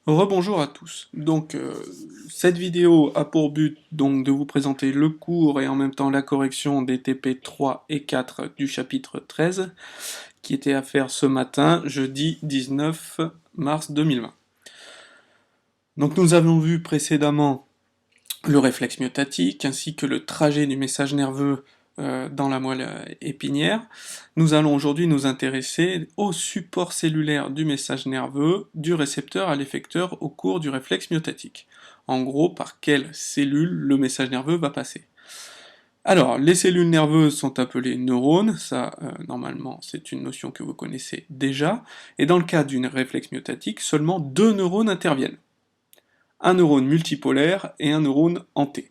Rebonjour à tous. Cette vidéo a pour but de vous présenter le cours et en même temps la correction des TP 3 et 4 du chapitre 13 qui était à faire ce matin, jeudi 19 mars 2020. Donc nous avons vu précédemment le réflexe myotatique ainsi que le trajet du message nerveux dans la moelle épinière. Nous allons aujourd'hui nous intéresser au support cellulaire du message nerveux du récepteur à l'effecteur au cours du réflexe myotatique. En gros, par quelle cellule le message nerveux va passer. Alors, les cellules nerveuses sont appelées neurones, ça normalement c'est une notion que vous connaissez déjà, et dans le cas d'une réflexe myotatique, seulement deux neurones interviennent. Un neurone multipolaire et un neurone en T.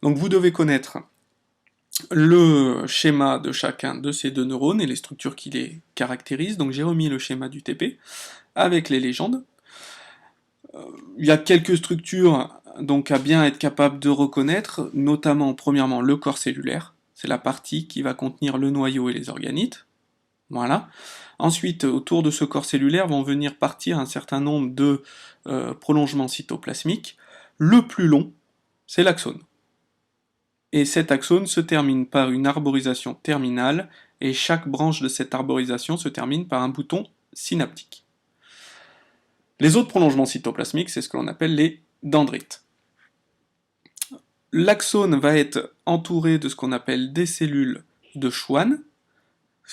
Donc vous devez connaître le schéma de chacun de ces deux neurones et les structures qui les caractérisent. Donc j'ai remis le schéma du TP avec les légendes. Il y a quelques structures donc à bien être capable de reconnaître, notamment premièrement le corps cellulaire, c'est la partie qui va contenir le noyau et les organites. Voilà. Ensuite, autour de ce corps cellulaire vont venir partir un certain nombre de prolongements cytoplasmiques. Le plus long, c'est l'axone. Et cet axone se termine par une arborisation terminale, et chaque branche de cette arborisation se termine par un bouton synaptique. Les autres prolongements cytoplasmiques, c'est ce que l'on appelle les dendrites. L'axone va être entouré de ce qu'on appelle des cellules de Schwann.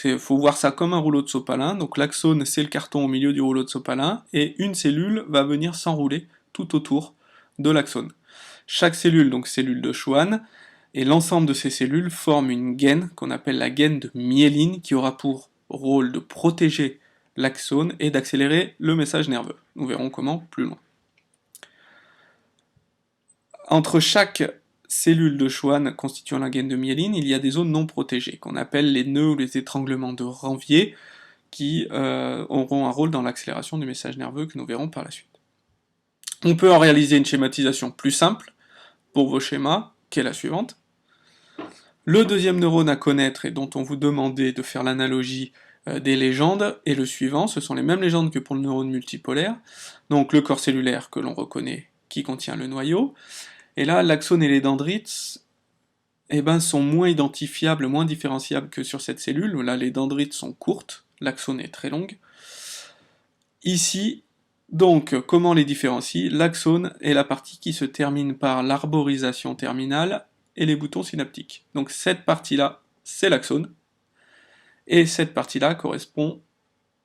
Il faut voir ça comme un rouleau de sopalin, donc l'axone c'est le carton au milieu du rouleau de sopalin, et une cellule va venir s'enrouler tout autour de l'axone. Chaque cellule, donc cellule de Schwann, et l'ensemble de ces cellules forment une gaine qu'on appelle la gaine de myéline qui aura pour rôle de protéger l'axone et d'accélérer le message nerveux. Nous verrons comment plus loin. Entre chaque cellule de Schwann constituant la gaine de myéline, il y a des zones non protégées qu'on appelle les nœuds ou les étranglements de Ranvier qui auront un rôle dans l'accélération du message nerveux que nous verrons par la suite. On peut en réaliser une schématisation plus simple pour vos schémas, qui est la suivante. Le deuxième neurone à connaître et dont on vous demandait de faire l'analogie des légendes est le suivant, ce sont les mêmes légendes que pour le neurone multipolaire, donc le corps cellulaire que l'on reconnaît qui contient le noyau, et là l'axone et les dendrites sont moins identifiables, moins différenciables que sur cette cellule, là les dendrites sont courtes, l'axone est très longue. Ici, donc, comment les différencier? L'axone est la partie qui se termine par l'arborisation terminale et les boutons synaptiques. Donc cette partie-là, c'est l'axone, et cette partie-là correspond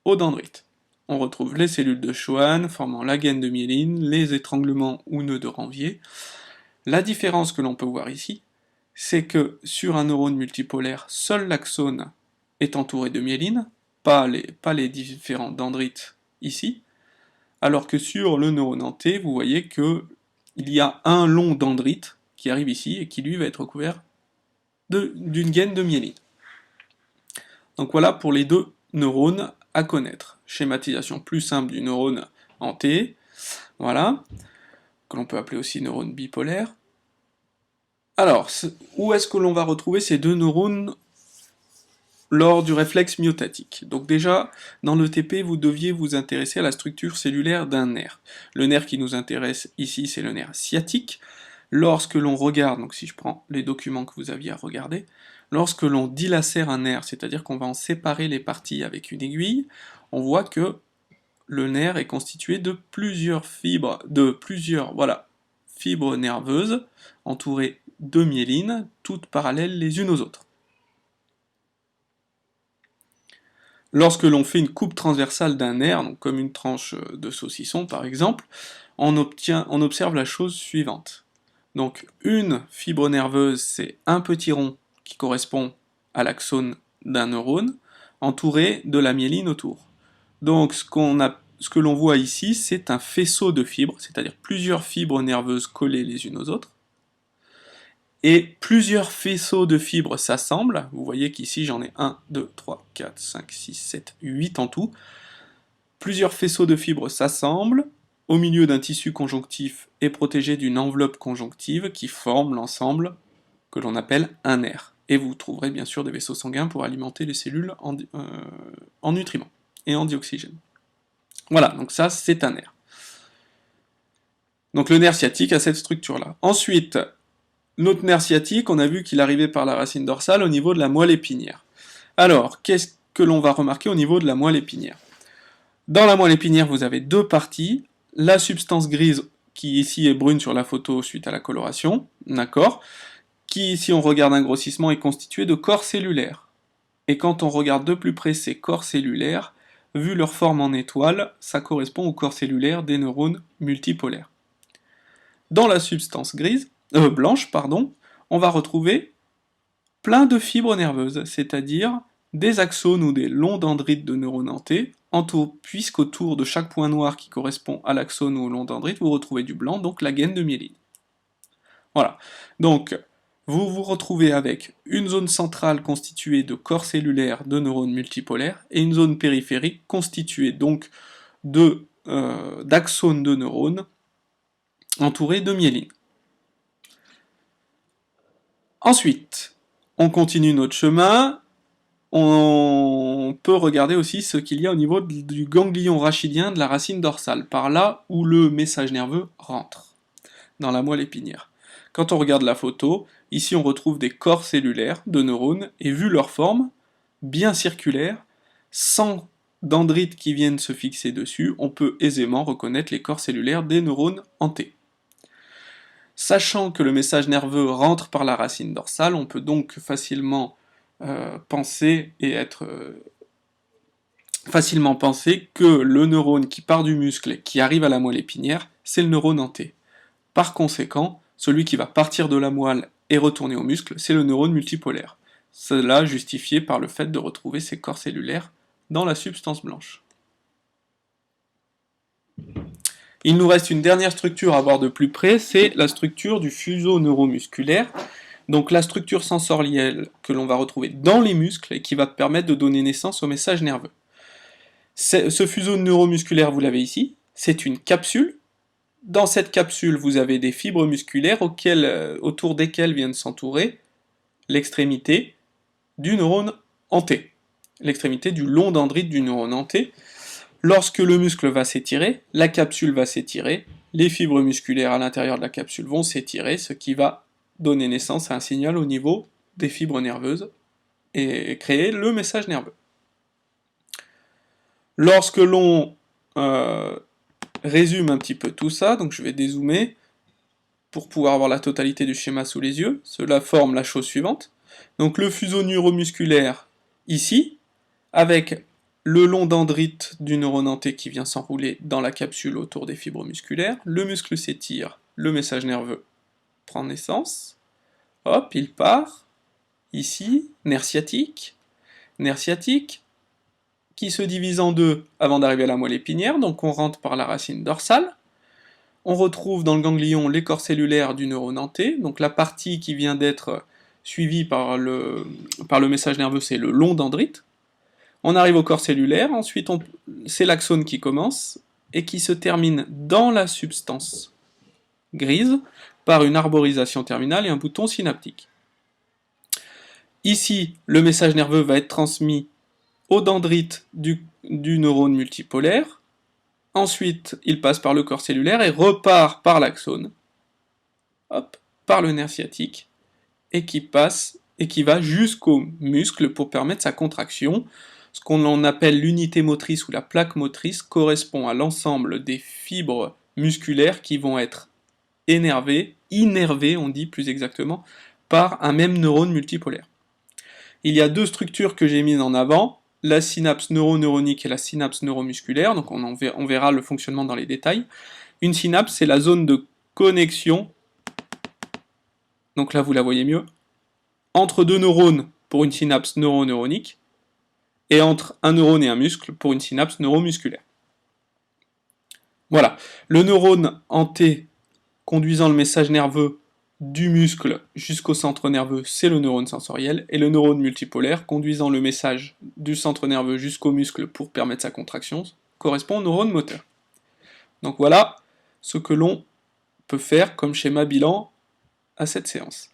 aux dendrites. On retrouve les cellules de Schwann formant la gaine de myéline, les étranglements ou nœuds de Ranvier. La différence que l'on peut voir ici, c'est que sur un neurone multipolaire, seul l'axone est entouré de myéline, pas les différents dendrites ici, alors que sur le neurone en T, vous voyez qu'il y a un long dendrite qui arrive ici et qui lui va être recouvert d'une gaine de myéline. Donc voilà pour les deux neurones à connaître. Schématisation plus simple du neurone en T, voilà, que l'on peut appeler aussi neurone bipolaire. Alors, où est-ce que l'on va retrouver ces deux neurones lors du réflexe myotatique? Donc déjà, dans le TP, vous deviez vous intéresser à la structure cellulaire d'un nerf. Le nerf qui nous intéresse ici, c'est le nerf sciatique. Lorsque l'on regarde, donc si je prends les documents que vous aviez à regarder, lorsque l'on dilacère un nerf, c'est-à-dire qu'on va en séparer les parties avec une aiguille, on voit que le nerf est constitué de plusieurs fibres, fibres nerveuses entourées de myéline, toutes parallèles les unes aux autres. Lorsque l'on fait une coupe transversale d'un nerf, donc comme une tranche de saucisson par exemple, on observe la chose suivante. Donc une fibre nerveuse, c'est un petit rond qui correspond à l'axone d'un neurone, entouré de la myéline autour. Donc ce que l'on voit ici, c'est un faisceau de fibres, c'est-à-dire plusieurs fibres nerveuses collées les unes aux autres, et plusieurs faisceaux de fibres s'assemblent. Vous voyez qu'ici j'en ai 1, 2, 3, 4, 5, 6, 7, 8 en tout. Plusieurs faisceaux de fibres s'assemblent au milieu d'un tissu conjonctif et protégé d'une enveloppe conjonctive qui forme l'ensemble que l'on appelle un nerf. Et vous trouverez bien sûr des vaisseaux sanguins pour alimenter les cellules en nutriments et en dioxygène. Voilà, donc ça c'est un nerf. Donc le nerf sciatique a cette structure-là. Ensuite, notre nerf sciatique, on a vu qu'il arrivait par la racine dorsale au niveau de la moelle épinière. Alors, qu'est-ce que l'on va remarquer au niveau de la moelle épinière? Dans la moelle épinière, vous avez deux parties. La substance grise, qui ici est brune sur la photo suite à la coloration, d'accord, qui, si on regarde un grossissement, est constituée de corps cellulaires. Et quand on regarde de plus près ces corps cellulaires, vu leur forme en étoile, ça correspond aux corps cellulaires des neurones multipolaires. Dans la substance blanche, on va retrouver plein de fibres nerveuses, c'est-à-dire des axones ou des longs dendrites de neurones hantés, puisqu'autour de chaque point noir qui correspond à l'axone ou au long dendrite, vous retrouvez du blanc, donc la gaine de myéline. Voilà. Donc, vous vous retrouvez avec une zone centrale constituée de corps cellulaires de neurones multipolaires et une zone périphérique constituée donc d'axones de neurones entourés de myéline. Ensuite, on continue notre chemin. On peut regarder aussi ce qu'il y a au niveau du ganglion rachidien de la racine dorsale, par là où le message nerveux rentre, dans la moelle épinière. Quand on regarde la photo, ici on retrouve des corps cellulaires de neurones, et vu leur forme, bien circulaire, sans dendrites qui viennent se fixer dessus, on peut aisément reconnaître les corps cellulaires des neurones hantés. Sachant que le message nerveux rentre par la racine dorsale, on peut donc facilement penser que le neurone qui part du muscle et qui arrive à la moelle épinière, c'est le neurone hanté. Par conséquent, celui qui va partir de la moelle et retourner au muscle, c'est le neurone multipolaire. Cela justifié par le fait de retrouver ces corps cellulaires dans la substance blanche. Il nous reste une dernière structure à voir de plus près, c'est la structure du fuseau neuromusculaire. Donc la structure sensorielle que l'on va retrouver dans les muscles et qui va permettre de donner naissance au message nerveux. Ce fuseau neuromusculaire, vous l'avez ici, c'est une capsule. Dans cette capsule, vous avez des fibres musculaires autour desquelles viennent s'entourer l'extrémité du neurone hanté, l'extrémité du long dendrite du neurone hanté. Lorsque le muscle va s'étirer, la capsule va s'étirer, les fibres musculaires à l'intérieur de la capsule vont s'étirer, ce qui va donner naissance à un signal au niveau des fibres nerveuses et créer le message nerveux. Lorsque l'on résume un petit peu tout ça, donc je vais dézoomer pour pouvoir avoir la totalité du schéma sous les yeux, cela forme la chose suivante. Donc le fuseau neuromusculaire ici, avec le long dendrite du neurone hanté qui vient s'enrouler dans la capsule autour des fibres musculaires, le muscle s'étire, le message nerveux prend naissance, hop, il part, ici, nerf sciatique, qui se divise en deux avant d'arriver à la moelle épinière, donc on rentre par la racine dorsale, on retrouve dans le ganglion les corps cellulaires du neurone hanté, donc la partie qui vient d'être suivie par le message nerveux, c'est le long dendrite. On arrive au corps cellulaire, ensuite c'est l'axone qui commence, et qui se termine dans la substance grise, par une arborisation terminale et un bouton synaptique. Ici, le message nerveux va être transmis au dendrite du neurone multipolaire, ensuite il passe par le corps cellulaire et repart par l'axone, hop, par le nerf sciatique, et qui va jusqu'au muscle pour permettre sa contraction. Ce qu'on appelle l'unité motrice ou la plaque motrice correspond à l'ensemble des fibres musculaires qui vont être innervées, on dit plus exactement, par un même neurone multipolaire. Il y a deux structures que j'ai mises en avant, la synapse neuroneuronique et la synapse neuromusculaire, donc on verra le fonctionnement dans les détails. Une synapse, c'est la zone de connexion, donc là vous la voyez mieux, entre deux neurones pour une synapse neuroneuronique, et entre un neurone et un muscle pour une synapse neuromusculaire. Voilà, le neurone hanté conduisant le message nerveux du muscle jusqu'au centre nerveux, c'est le neurone sensoriel, et le neurone multipolaire conduisant le message du centre nerveux jusqu'au muscle pour permettre sa contraction correspond au neurone moteur. Donc voilà ce que l'on peut faire comme schéma bilan à cette séance.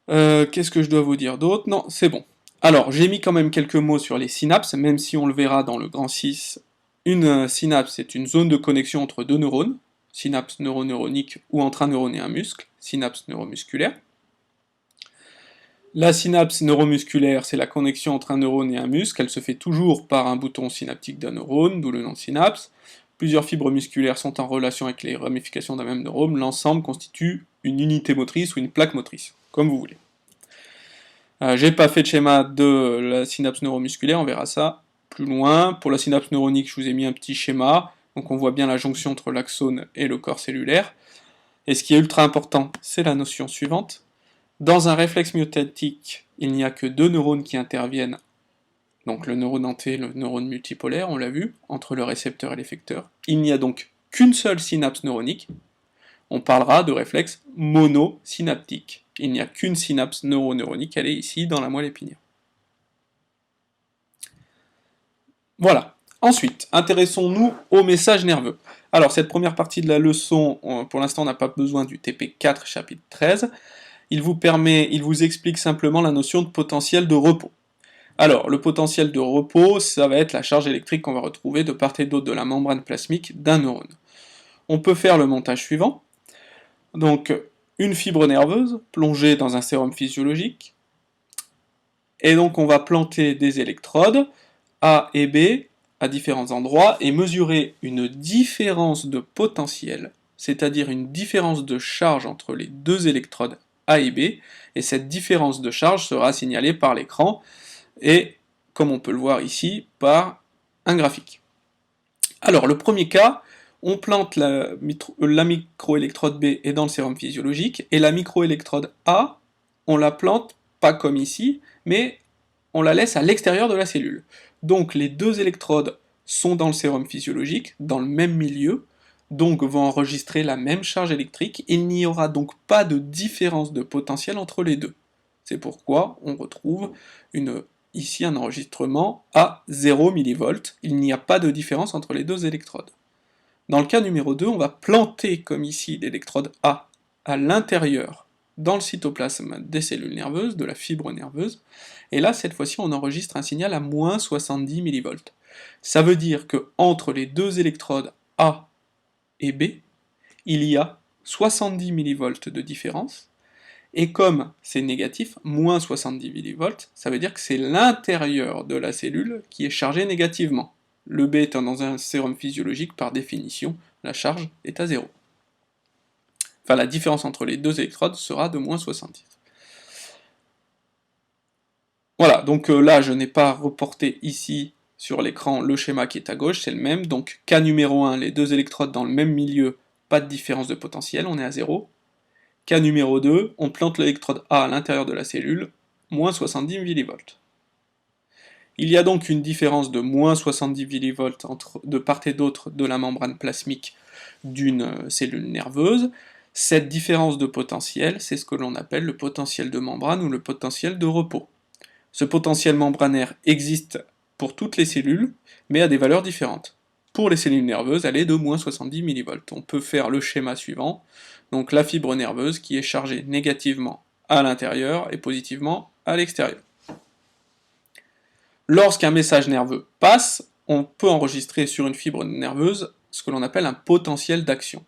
Qu'est-ce que je dois vous dire d'autre? Non, c'est bon. Alors, j'ai mis quand même quelques mots sur les synapses, même si on le verra dans le grand 6, une synapse est une zone de connexion entre deux neurones, synapse neuroneuronique ou entre un neurone et un muscle, synapse neuromusculaire. La synapse neuromusculaire, c'est la connexion entre un neurone et un muscle, elle se fait toujours par un bouton synaptique d'un neurone, d'où le nom de synapse. Plusieurs fibres musculaires sont en relation avec les ramifications d'un même neurone, l'ensemble constitue une unité motrice ou une plaque motrice, comme vous voulez. J'ai pas fait de schéma de la synapse neuromusculaire, on verra ça plus loin. Pour la synapse neuronique, je vous ai mis un petit schéma, donc on voit bien la jonction entre l'axone et le corps cellulaire. Et ce qui est ultra important, c'est la notion suivante. Dans un réflexe myotatique, il n'y a que deux neurones qui interviennent, donc le neurone denté, le neurone multipolaire, on l'a vu, entre le récepteur et l'effecteur. Il n'y a donc qu'une seule synapse neuronique. On parlera de réflexe monosynaptique. Il n'y a qu'une synapse neuroneuronique, elle est ici dans la moelle épinière. Voilà. Ensuite, intéressons-nous au message nerveux. Alors, cette première partie de la leçon, pour l'instant, on n'a pas besoin du TP4, chapitre 13. Il vous explique simplement la notion de potentiel de repos. Alors, le potentiel de repos, ça va être la charge électrique qu'on va retrouver de part et d'autre de la membrane plasmique d'un neurone. On peut faire le montage suivant. Donc, une fibre nerveuse plongée dans un sérum physiologique, et donc on va planter des électrodes A et B à différents endroits et mesurer une différence de potentiel, c'est-à-dire une différence de charge entre les deux électrodes A et B, et cette différence de charge sera signalée par l'écran, et comme on peut le voir ici, par un graphique. Alors le premier cas, on plante la microélectrode B est dans le sérum physiologique, et la microélectrode A, on la plante pas comme ici, mais on la laisse à l'extérieur de la cellule. Donc les deux électrodes sont dans le sérum physiologique, dans le même milieu, donc vont enregistrer la même charge électrique, il n'y aura donc pas de différence de potentiel entre les deux. C'est pourquoi on retrouve ici un enregistrement à 0 mV, il n'y a pas de différence entre les deux électrodes. Dans le cas numéro 2, on va planter, comme ici, l'électrode A à l'intérieur, dans le cytoplasme des cellules nerveuses, de la fibre nerveuse, et là, cette fois-ci, on enregistre un signal à moins 70 mV. Ça veut dire que entre les deux électrodes A et B, il y a 70 mV de différence, et comme c'est négatif, moins 70 mV, ça veut dire que c'est l'intérieur de la cellule qui est chargé négativement. Le B étant dans un sérum physiologique, par définition, la charge est à 0. Enfin, la différence entre les deux électrodes sera de moins 70. Voilà, donc là, je n'ai pas reporté ici sur l'écran le schéma qui est à gauche, c'est le même. Donc cas numéro 1, les deux électrodes dans le même milieu, pas de différence de potentiel, on est à 0. Cas numéro 2, on plante l'électrode A à l'intérieur de la cellule, moins 70 mV. Il y a donc une différence de moins 70 mV de part et d'autre de la membrane plasmique d'une cellule nerveuse. Cette différence de potentiel, c'est ce que l'on appelle le potentiel de membrane ou le potentiel de repos. Ce potentiel membranaire existe pour toutes les cellules, mais à des valeurs différentes. Pour les cellules nerveuses, elle est de moins 70 mV. On peut faire le schéma suivant, donc la fibre nerveuse qui est chargée négativement à l'intérieur et positivement à l'extérieur. Lorsqu'un message nerveux passe, on peut enregistrer sur une fibre nerveuse ce que l'on appelle un potentiel d'action.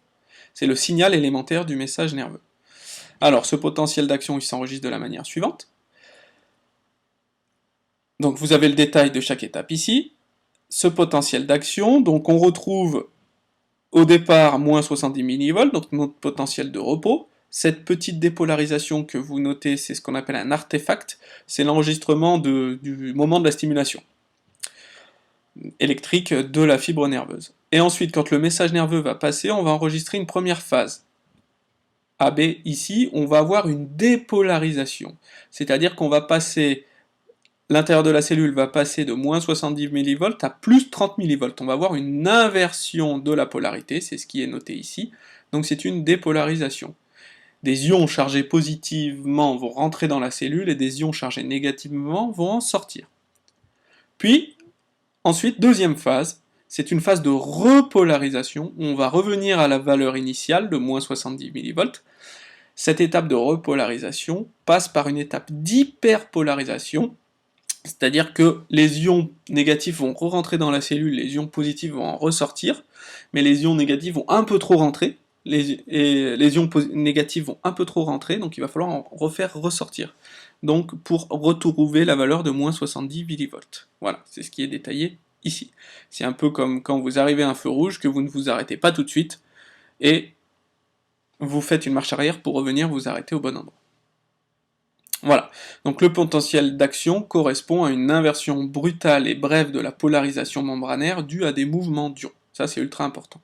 C'est le signal élémentaire du message nerveux. Alors, ce potentiel d'action, il s'enregistre de la manière suivante. Donc vous avez le détail de chaque étape ici. Ce potentiel d'action, donc on retrouve au départ moins 70 mV, donc notre potentiel de repos. Cette petite dépolarisation que vous notez, c'est ce qu'on appelle un artefact, c'est l'enregistrement du moment de la stimulation électrique de la fibre nerveuse. Et ensuite, quand le message nerveux va passer, on va enregistrer une première phase. AB, ici, on va avoir une dépolarisation, c'est-à-dire qu'on va passer l'intérieur de la cellule va passer de moins 70 mV à plus 30 mV. On va avoir une inversion de la polarité, c'est ce qui est noté ici. Donc c'est une dépolarisation. Des ions chargés positivement vont rentrer dans la cellule et des ions chargés négativement vont en sortir. Puis, ensuite, deuxième phase, c'est une phase de repolarisation où on va revenir à la valeur initiale de moins 70 mV. Cette étape de repolarisation passe par une étape d'hyperpolarisation, c'est-à-dire que les ions négatifs vont re-rentrer dans la cellule, les ions positifs vont en ressortir, mais les ions négatifs vont un peu trop rentrer, et les ions négatifs vont un peu trop rentrer, donc il va falloir en refaire ressortir. Donc pour retrouver la valeur de moins 70 millivolts. Voilà, c'est ce qui est détaillé ici. C'est un peu comme quand vous arrivez à un feu rouge, que vous ne vous arrêtez pas tout de suite, et vous faites une marche arrière pour revenir vous arrêter au bon endroit. Voilà, donc le potentiel d'action correspond à une inversion brutale et brève de la polarisation membranaire due à des mouvements d'ions. Ça, c'est ultra important.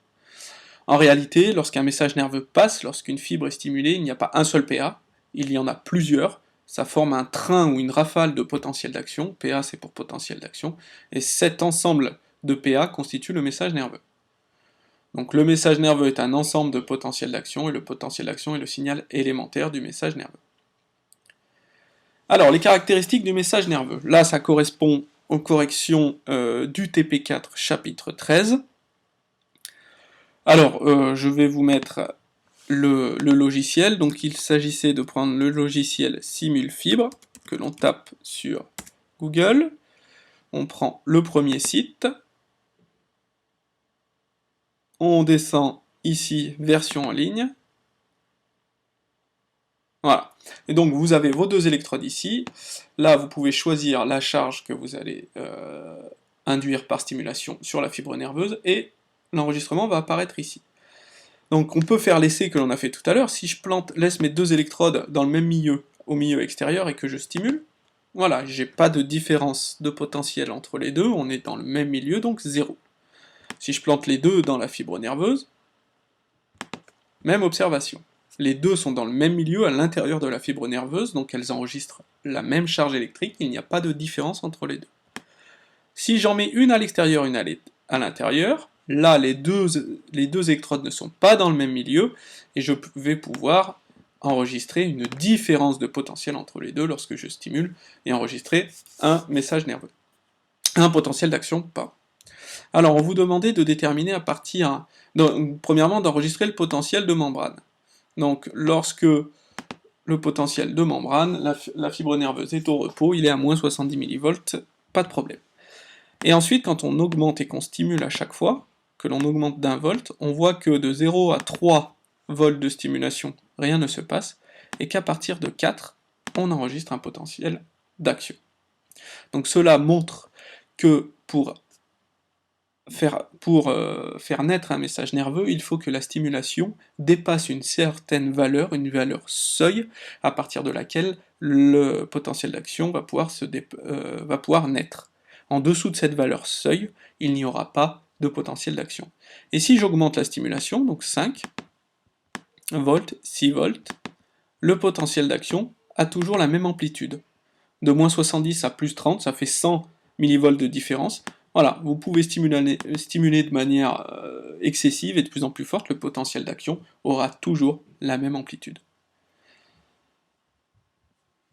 En réalité, lorsqu'un message nerveux passe, lorsqu'une fibre est stimulée, il n'y a pas un seul PA, il y en a plusieurs. Ça forme un train ou une rafale de potentiel d'action, PA c'est pour potentiel d'action, et cet ensemble de PA constitue le message nerveux. Donc le message nerveux est un ensemble de potentiels d'action, et le potentiel d'action est le signal élémentaire du message nerveux. Alors, les caractéristiques du message nerveux. Là, ça correspond aux corrections du TP4 chapitre 13. Alors, je vais vous mettre le logiciel. Donc, il s'agissait de prendre le logiciel Simulfibre, que l'on tape sur Google. On prend le premier site. On descend ici, version en ligne. Voilà. Et donc vous avez vos deux électrodes ici. Là, vous pouvez choisir la charge que vous allez induire par stimulation sur la fibre nerveuse, et l'enregistrement va apparaître ici. Donc on peut faire l'essai que l'on a fait tout à l'heure. Si je laisse mes deux électrodes dans le même milieu, au milieu extérieur, et que je stimule, voilà, j'ai pas de différence de potentiel entre les deux, on est dans le même milieu, donc 0. Si je plante les deux dans la fibre nerveuse, même observation. Les deux sont dans le même milieu à l'intérieur de la fibre nerveuse, donc elles enregistrent la même charge électrique, il n'y a pas de différence entre les deux. Si j'en mets une à l'extérieur, une à l'intérieur, là les deux électrodes ne sont pas dans le même milieu, et je vais pouvoir enregistrer une différence de potentiel entre les deux lorsque je stimule, et enregistrer un message nerveux. Un potentiel d'action, pardon. Alors on vous demandait de déterminer à partir, premièrement d'enregistrer le potentiel de membrane. Donc lorsque le potentiel de membrane, la fibre nerveuse est au repos, il est à moins 70 millivolts, pas de problème. Et ensuite, quand on augmente et qu'on stimule à chaque fois, que l'on augmente d'1 volt, on voit que de 0 à 3 volts de stimulation, rien ne se passe, et qu'à partir de 4, on enregistre un potentiel d'action. Donc cela montre que pour faire naître un message nerveux, il faut que la stimulation dépasse une certaine valeur, une valeur seuil, à partir de laquelle le potentiel d'action va pouvoir naître. En dessous de cette valeur seuil, il n'y aura pas de potentiel d'action. Et si j'augmente la stimulation, donc 5 volts, 6 volts, le potentiel d'action a toujours la même amplitude. De moins 70 à plus 30, ça fait 100 millivolts de différence. Voilà, vous pouvez stimuler de manière excessive et de plus en plus forte, le potentiel d'action aura toujours la même amplitude.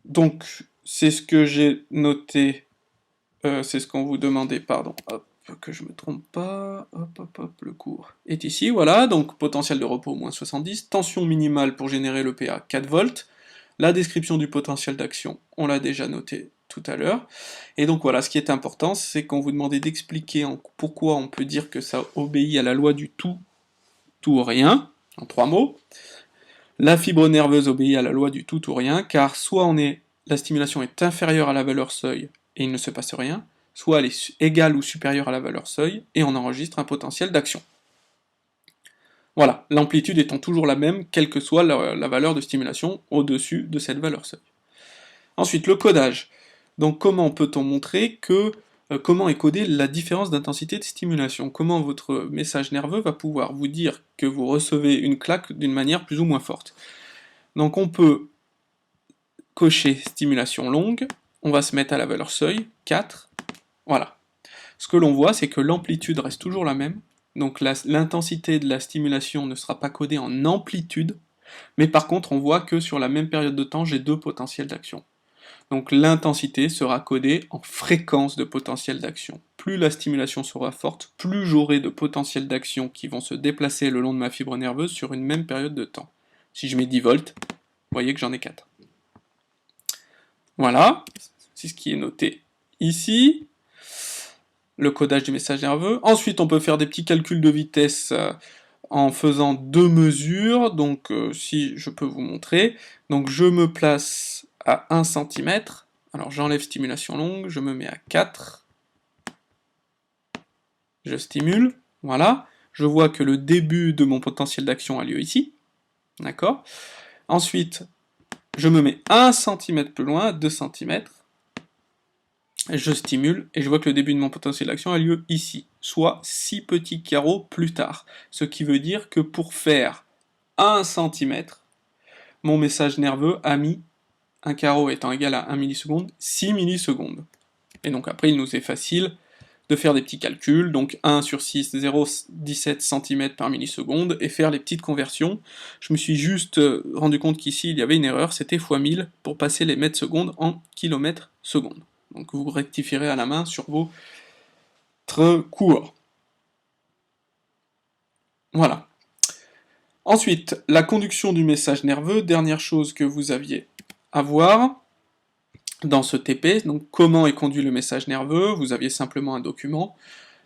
Donc, c'est ce que j'ai noté, c'est ce qu'on vous demandait, pardon, hop, que je me trompe pas, hop, le cours est ici, voilà, donc potentiel de repos moins 70, tension minimale pour générer le PA 4 volts, la description du potentiel d'action, on l'a déjà noté tout à l'heure. Et donc voilà, ce qui est important, c'est qu'on vous demandait d'expliquer pourquoi on peut dire que ça obéit à la loi du tout ou rien, en 3 mots. La fibre nerveuse obéit à la loi du tout ou rien, car soit la stimulation est inférieure à la valeur seuil et il ne se passe rien, soit elle est égale ou supérieure à la valeur seuil et on enregistre un potentiel d'action. Voilà, l'amplitude étant toujours la même, quelle que soit la valeur de stimulation au-dessus de cette valeur seuil. Ensuite, le codage. Donc comment peut-on montrer comment est codée la différence d'intensité de stimulation? Comment votre message nerveux va pouvoir vous dire que vous recevez une claque d'une manière plus ou moins forte? Donc on peut cocher stimulation longue, on va se mettre à la valeur seuil, 4, voilà. Ce que l'on voit, c'est que l'amplitude reste toujours la même, donc l'intensité de la stimulation ne sera pas codée en amplitude, mais par contre on voit que sur la même période de temps, j'ai deux potentiels d'action. Donc l'intensité sera codée en fréquence de potentiel d'action. Plus la stimulation sera forte, plus j'aurai de potentiels d'action qui vont se déplacer le long de ma fibre nerveuse sur une même période de temps. Si je mets 10 volts, vous voyez que j'en ai 4. Voilà, c'est ce qui est noté ici. le codage du message nerveux. Ensuite, on peut faire des petits calculs de vitesse en faisant deux mesures, donc si je peux vous montrer. Donc je me place à 1 cm, alors j'enlève stimulation longue, je me mets à 4, je stimule, voilà, je vois que le début de mon potentiel d'action a lieu ici, d'accord. Ensuite, je me mets 1 cm plus loin, 2 cm, je stimule, et je vois que le début de mon potentiel d'action a lieu ici, soit 6 petits carreaux plus tard, ce qui veut dire que pour faire 1 cm, mon message nerveux a mis, un carreau étant égal à 1 milliseconde, 6 millisecondes. Et donc après, il nous est facile de faire des petits calculs, donc 1 sur 6, 0,17 cm par milliseconde, et faire les petites conversions. Je me suis juste rendu compte qu'ici, il y avait une erreur, c'était x 1000 pour passer les mètres secondes en kilomètres secondes. Donc vous rectifierez à la main sur votre cours. Voilà. Ensuite, la conduction du message nerveux, dernière chose que vous aviez à voir dans ce TP, donc comment est conduit le message nerveux, vous aviez simplement un document.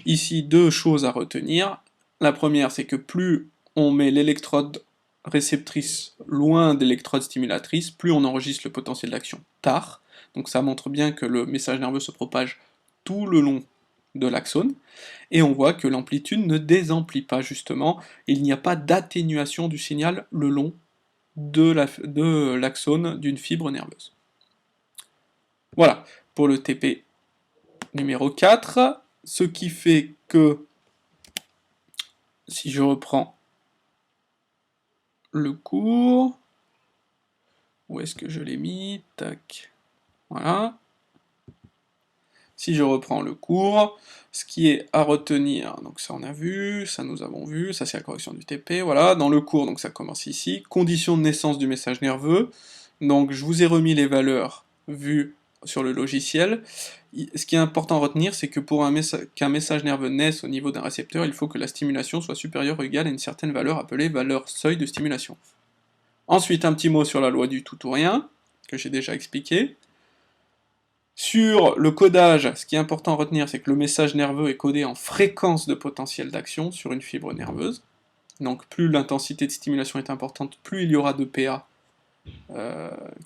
Ici, deux choses à retenir. La première, c'est que plus on met l'électrode réceptrice loin de l'électrode stimulatrice, plus on enregistre le potentiel d'action tard. Donc ça montre bien que le message nerveux se propage tout le long de l'axone. Et on voit que l'amplitude ne désemplit pas, justement. Il n'y a pas d'atténuation du signal le long de l'axone d'une fibre nerveuse. Voilà, pour le TP numéro 4, ce qui fait que, si je reprends le cours, où est-ce que je l'ai mis? Tac, voilà. Si je reprends le cours, ce qui est à retenir, donc ça on a vu, ça nous avons vu, ça c'est la correction du TP, voilà, dans le cours, donc ça commence ici, conditions de naissance du message nerveux, donc je vous ai remis les valeurs vues sur le logiciel. Ce qui est important à retenir, c'est que pour qu'un message nerveux naisse au niveau d'un récepteur, il faut que la stimulation soit supérieure ou égale à une certaine valeur appelée valeur seuil de stimulation. Ensuite, un petit mot sur la loi du tout ou rien, que j'ai déjà expliqué. Sur le codage, ce qui est important à retenir, c'est que le message nerveux est codé en fréquence de potentiel d'action sur une fibre nerveuse. Donc plus l'intensité de stimulation est importante, plus il y aura de PA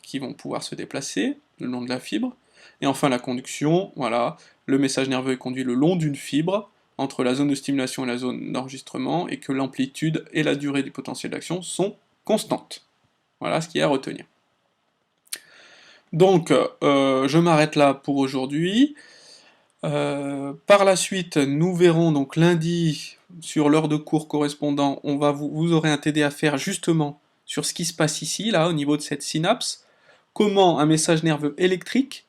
qui vont pouvoir se déplacer le long de la fibre. Et enfin la conduction, voilà, le message nerveux est conduit le long d'une fibre, entre la zone de stimulation et la zone d'enregistrement, et que l'amplitude et la durée du potentiel d'action sont constantes. Voilà ce qu'il y a à retenir. Donc, je m'arrête là pour aujourd'hui. Par la suite, nous verrons donc lundi, sur l'heure de cours correspondant, vous aurez un TD à faire justement sur ce qui se passe ici, là, au niveau de cette synapse, comment un message nerveux électrique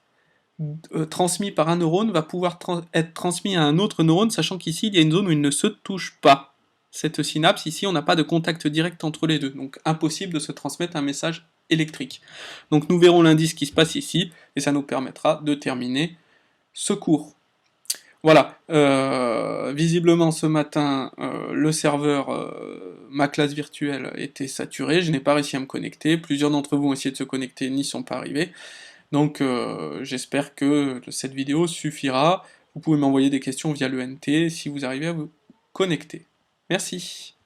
transmis par un neurone va pouvoir être transmis à un autre neurone, sachant qu'ici, il y a une zone où il ne se touche pas. Cette synapse, ici, on n'a pas de contact direct entre les deux, donc impossible de se transmettre un message électrique. Donc nous verrons lundi ce qui se passe ici, et ça nous permettra de terminer ce cours. Voilà, visiblement ce matin, le serveur, ma classe virtuelle était saturé, je n'ai pas réussi à me connecter, plusieurs d'entre vous ont essayé de se connecter, n'y sont pas arrivés, donc j'espère que cette vidéo suffira. Vous pouvez m'envoyer des questions via l'ENT si vous arrivez à vous connecter. Merci.